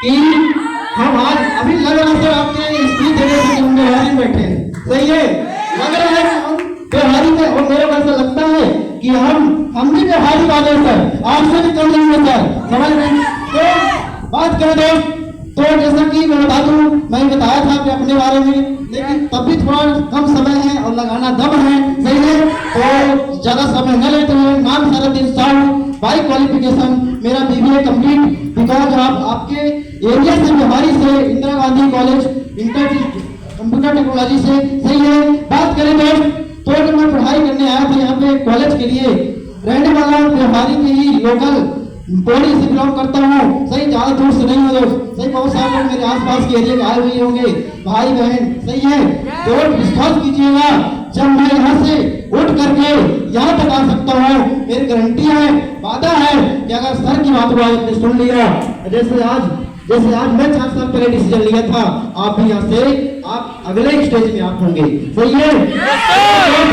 कि हम आज अभी लग रहा था आपके स्पीच देने से हम बिहारी में बैठे हैं, सही है, लग रहा है कि हम बिहारी में, और मेरे को ऐसा लगता है कि हम भी बिहारी वाले सर, आपसे भी कम नहीं है सर, समझ रहे हैं। तो बात करें दोस्त, तो जैसा कि मैं बता दूं, मैं बताया था कि अपने बारे में, लेकिन तब भी थोड़ा कम समय है और लगाना दम है, सही है, तो ज्यादा समय न लेते हुए नाम सरद्दीन साहू, बाई क्वालिफिकेशन मेरा BBA कंप्लीट, बिकॉज आपके एरिया से बिहारी से Indira Gandhi college computer technology से, सही है। बात करें तो जब मैं पढ़ाई करने आया था यहाँ पे कॉलेज के लिए, रहने वाला बिहारी के ही लोकल पौड़ी से बिलोंग करता हूँ, सही, ज्यादा दूर से नहीं हो दोस्त, सही, बहुत सारे लोग मेरे आसपास के एरिया में आए हुए होंगे, भाई बहन, सही है। तो विश्वास कीजिएगा, जब मैं यहाँ से उठ करके यहाँ तक आ सकता हूँ, मेरी गारंटी है, वादा है कि अगर सर की बात को आपने सुन लिया, जैसे आज मैं 4 साल पहले डिसीजन लिया था, आप भी यहाँ से आप अगले स्टेज में आप होंगे, सही है।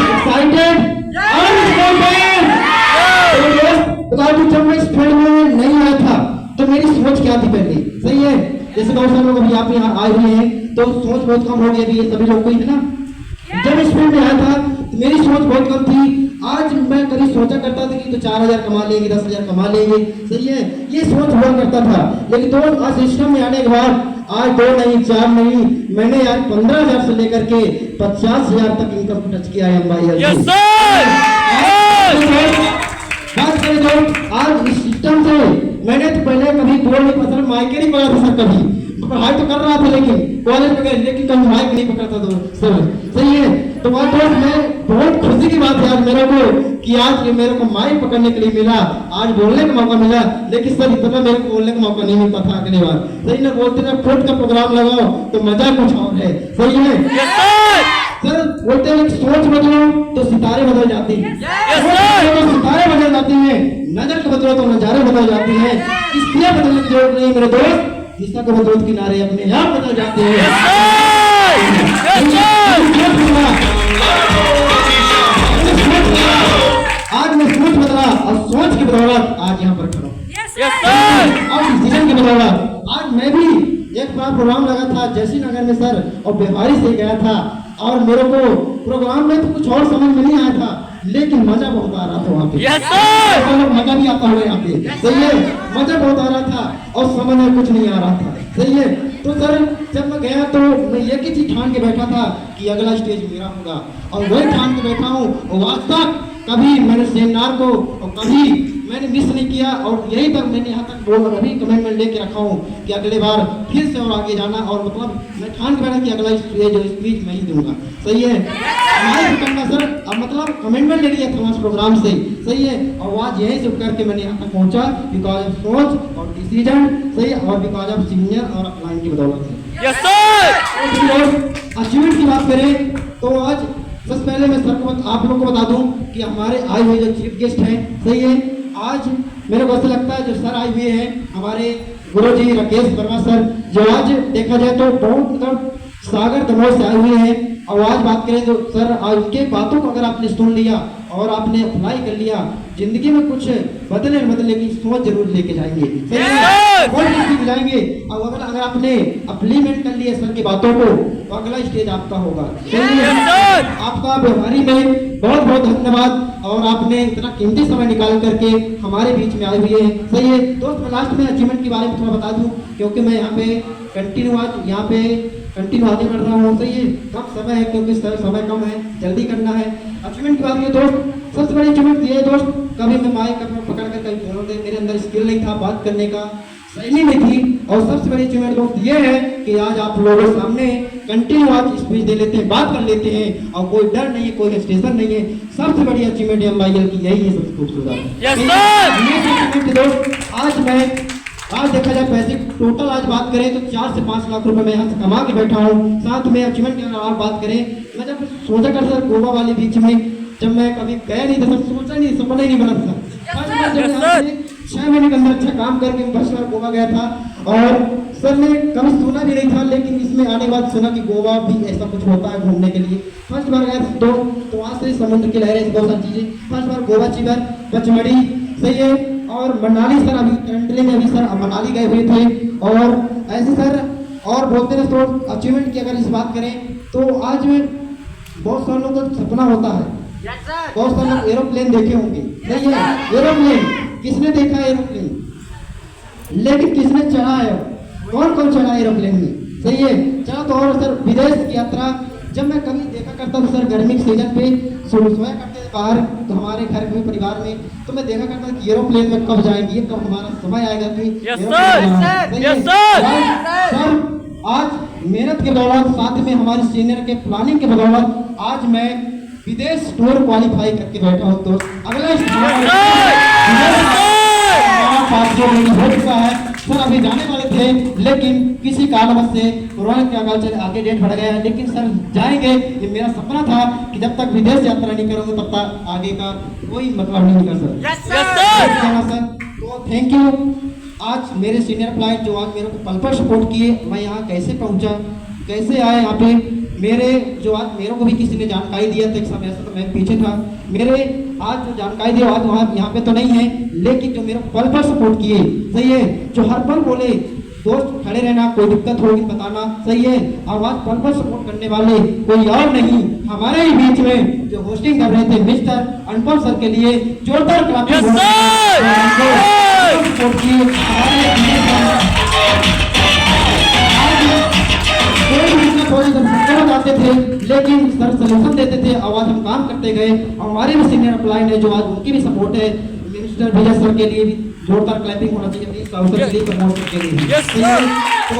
एक्साइटेड, जब मैं इस फील्ड में नहीं आया था तो मेरी सोच क्या थी पहले, सही है, जैसे बहुत सारे लोग अभी आप यहाँ आए हुए हैं तो सोच बहुत कम हो गई अभी, ये सभी लोग को है ना। जब इस फील्ड में आया था तो मेरी सोच बहुत कम थी, आज मैं कभी सोचा करता था कि तो 4,000 कमा लेंगे, 10,000 कमा लेंगे, सही है, ये सोच हुआ करता था। लेकिन तो आज सिस्टम में आने के बाद आज 2 नहीं 4 नहीं, मैंने आज 15,000 से लेकर के 50,000 तक इनकम टच किया है भाई। बात करें तो आज इस सिस्टम से मैंने तो पहले कभी बोल नहीं पकड़ा, माइक नहीं पकड़ा था सर, कभी पढ़ाई तो कर रहा था लेकिन कॉलेज में गए, लेकिन कभी माइक नहीं पकड़ता था सर, सही है। तो बात मैं बहुत खुशी की बात है आज मेरे को कि आज मेरे को माइक पकड़ने के लिए मिला, आज बोलने का मौका मिला, लेकिन सर इतना मेरे को बोलने का मौका नहीं मिलता था अगली बार, सही ना, बोलते ना फुट का प्रोग्राम लगाओ तो मजा कुछ और है, सही है सर। बोलते हैं सोच बदलो तो सितारे बदल जाती हैं, तो सितारे बदल जाती हैं, नजर को बदलो तो नजारे बदल जाती हैं, इसलिए बदलने की जरूरत नहीं मेरे दोस्त, दिशा को बदलो किनारे अपने आप बदल जाते हैं। आज मैं सोच बदला और सोच की बदौलत आज यहाँ पर खड़ा हूँ, और डिसीजन की बदौलत आज मैं भी एक बार प्रोग्राम लगा था जैसी नगर में सर, और बिहारी से गया था, और मेरे को प्रोग्राम में तो कुछ और समझ में नहीं आया था, लेकिन मजा बहुत आ रहा था वहाँ पे, मजा भी आता हुआ यहाँ पे, सही है, मजा बहुत आ रहा था और समझ में कुछ नहीं आ रहा था, सही है। तो सर जब मैं गया तो मैं एक ही चीज ठान के बैठा था कि अगला स्टेज मेरा होगा, और वही ठान के बैठा हूँ, और आज तक कभी मैंने सेमिनार को और कभी मैंने मिस नहीं किया, और यही तक मैंने यहाँ तक बोल अभी कमेंटमेंट लेके रखा हूँ कि अगले बार फिर से और आगे जाना, और मतलब मैं ठान के बैठा कि अगला स्पीच मैं ही दूंगा, सही है, करना सर, अब मतलब कमेंटमेंट ले लिया था उस प्रोग्राम से, सही है, और आज यही सब करके मैंने यहाँ तक पहुँचा बिकॉज ऑफ सोच और डिसीजन, सही, और बिकॉज ऑफ सीनियर और अपलाइन की बदौलत से। अचीवमेंट की बात करें तो आज सबसे पहले मैं सर को आप लोगों को बता दूं कि हमारे आए हुए जो चीफ गेस्ट हैं, सही है, आज मेरे को ऐसा लगता है जो सर आए हुए हैं हमारे गुरुजी राकेश वर्मा सर, जो आज देखा जाए तो बहुत मतलब सागर दमोह से आए हुए हैं, और आज बात करें तो सर आज उनके बातों को अगर आपने सुन लिया और आपने अप्लाई कर लिया, जिंदगी में कुछ बदले की सोच जरूर लेके जाएंगे, जाएंगे, और अगर आपने अप्लीमेंट कर लिया सर की बातों को तो अगला स्टेज आपका होगा। आपका बिहारी में बहुत बहुत धन्यवाद, और आपने इतना कीमती समय निकाल करके हमारे बीच में आए हुए हैं, सही है दोस्त। मैं लास्ट में अचीवमेंट के बारे में थोड़ा बता दूं, क्योंकि मैं यहाँ पे कंटिन्यू आगे बढ़ रहा हूँ, सही है, कम समय है क्योंकि समय कम है, जल्दी करना है। अचीवमेंट की बात ये दोस्त, सबसे बड़ी अचीवमेंट ये है दोस्त, कभी मैं माइक पकड़ कर कभी बोल दे, मेरे अंदर स्किल नहीं था, बात करने का शैली नहीं थी, और सबसे बड़ी अचीवमेंट दोस्त ये है कि आज आप लोगों के सामने कंटिन्यू आप स्पीच दे लेते हैं, बात कर लेते हैं, और कोई डर नहीं है, कोई हेजिटेशन नहीं है। सबसे बड़ी अचीवमेंट MIL की यही है, सबसे खूबसूरत दोस्त। आज देखा जाए पैसे टोटल आज बात करें तो 4 से 5 लाख रुपए मैं यहाँ से कमा के बैठा हूँ। साथ में अचीवमेंट की अगर बात करें, मैं जब सोचा कर सर गोवा वाले बीच में जब मैं कभी गया नहीं था, सोचा नहीं, सपना ही नहीं बना था। 6 महीने के अंदर अच्छा काम करके फर्स्ट बार गोवा गया था, और सर ने कभी सुना भी नहीं था, लेकिन इसमें आने के बाद सुना कि गोवा भी ऐसा कुछ होता है घूमने के लिए। फर्स्ट बार गया तो वहाँ से समुद्र की लहरें, बहुत सारी चीजें, फर्स्ट बार गोवा चिवर पचमढ़ी, सही है, और मनाली सर अभी करंटली में अभी सर मनाली गए हुए थे, और ऐसे सर और बोलते रहे तो अचीवमेंट की अगर इस बात करें तो आज में बहुत सारे लोगों का सपना होता है, बहुत सारे लोग एरोप्लेन देखे होंगे, सही है, एरोप्लेन किसने देखा एरोप्लेन, लेकिन किसने चढ़ा है, कौन कौन चढ़ा एरोप्लेन में, सही है। चलो तो और सर विदेश की यात्रा जब मैं कभी देखा करता था सर गर्मी के सीजन पे सोया करते थे बाहर तो हमारे घर में परिवार में, तो मैं देखा करता था कि एरोप्लेन में कब जाएंगे, कब हमारा समय आएगा कि सर आज मेहनत के बदौलत साथ में हमारे सीनियर के प्लानिंग के बदौलत आज मैं विदेश टूर क्वालिफाई करके बैठा हूँ। तो अगला हो चुका है सर, अभी जाने वाले थे लेकिन किसी कारणवश से कोरोना के अकाल चले आगे डेट बढ़ गया है, लेकिन सर जाएंगे। ये मेरा सपना था कि जब तक विदेश यात्रा नहीं करूँगा तब तक आगे का कोई मतलब नहीं निकल सर। तो थैंक यू। आज मेरे सीनियर फ्लाइट जो आज मेरे को पल पल सपोर्ट किए, मैं यहाँ कैसे पहुँचा, कैसे आए यहाँ पे, मेरे जो आज मेरे को भी किसी ने जानकारी दिया था, एक समय ऐसा तो मैं पीछे था, मेरे आज जो जानकारी दिया आज वहाँ यहाँ पे तो नहीं है, लेकिन जो मेरे को पल पल सपोर्ट किए, सही है, जो हर पल बोले दोस्त खड़े रहना, कोई दिक्कत होगी बताना, सही है, और आज पल पल सपोर्ट करने वाले कोई और नहीं हमारे ही बीच में जो होस्टिंग कर रहे थे मिस्टर अनुपम सर के लिए जोरदार क्लैपिंग सपोर्ट किए। जाते थे लेकिन सर सोल्यूशन देते थे, आवाज हम काम करते गए। हमारे भी सीनियर अप्लाइड है जो आज उनकी भी सपोर्ट है, मिनिस्टर विजय सर के लिए भी जोरदार क्लैपिंग होना चाहिए अपनी काउंटर के लिए, प्रमोशन के लिए। तो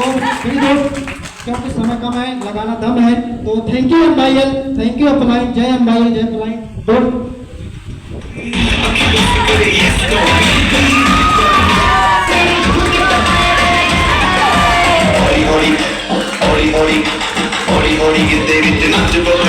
क्योंकि समय कम है, लगाना दम है, तो थैंक यू एम्बाइल, थैंक यू अप्लाइड, जय एम्बाइल, जय अप्लाइड। Ori ori गिरदे विच नच पवे